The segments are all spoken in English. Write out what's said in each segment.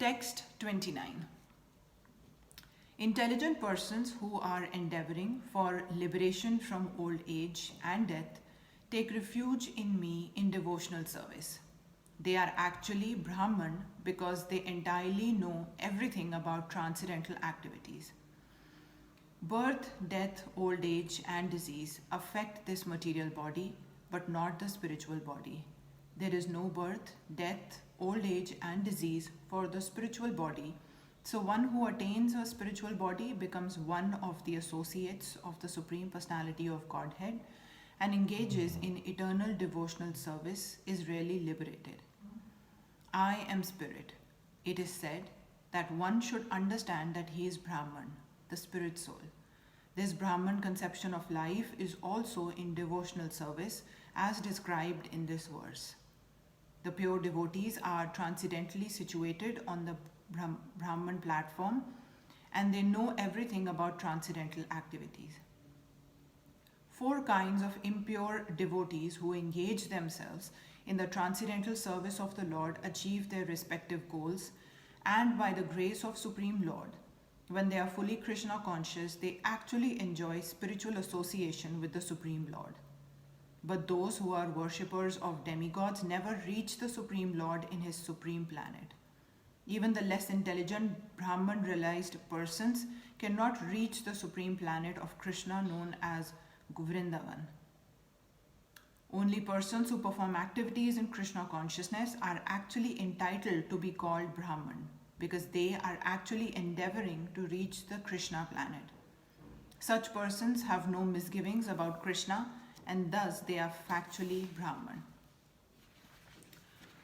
Text 29. Intelligent persons who are endeavoring for liberation from old age and death take refuge in me in devotional service. They are actually Brahman because they entirely know everything about transcendental activities. Birth, death, old age, and disease affect this material body but not the spiritual body. There is no birth, death, old age, and disease for the spiritual body. So, one who attains a spiritual body becomes one of the associates of the Supreme Personality of Godhead and engages in eternal devotional service, is really liberated. I am spirit. It is said that one should understand that he is Brahman, the spirit soul. This Brahman conception of life is also in devotional service as described in this verse. The pure devotees are transcendently situated on the Brahman platform and they know everything about transcendental activities. Four kinds of impure devotees who engage themselves in the transcendental service of the Lord achieve their respective goals, and by the grace of Supreme Lord, when they are fully Krishna conscious, they actually enjoy spiritual association with the Supreme Lord. But those who are worshippers of demigods never reach the Supreme Lord in his supreme planet. Even the less intelligent Brahman realized persons cannot reach the supreme planet of Krishna known as Vrindavan. Only persons who perform activities in Krishna consciousness are actually entitled to be called Brahman because they are actually endeavoring to reach the Krishna planet. Such persons have no misgivings about Krishna and thus they are factually Brahman.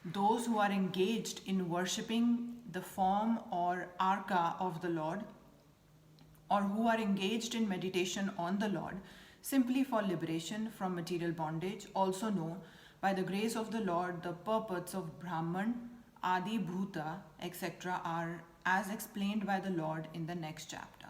Those who are engaged in worshipping the form or arka of the Lord, or who are engaged in meditation on the Lord simply for liberation from material bondage, also know by the grace of the Lord the purports of Brahman, Adi Bhuta, etc. are as explained by the Lord in the next chapter.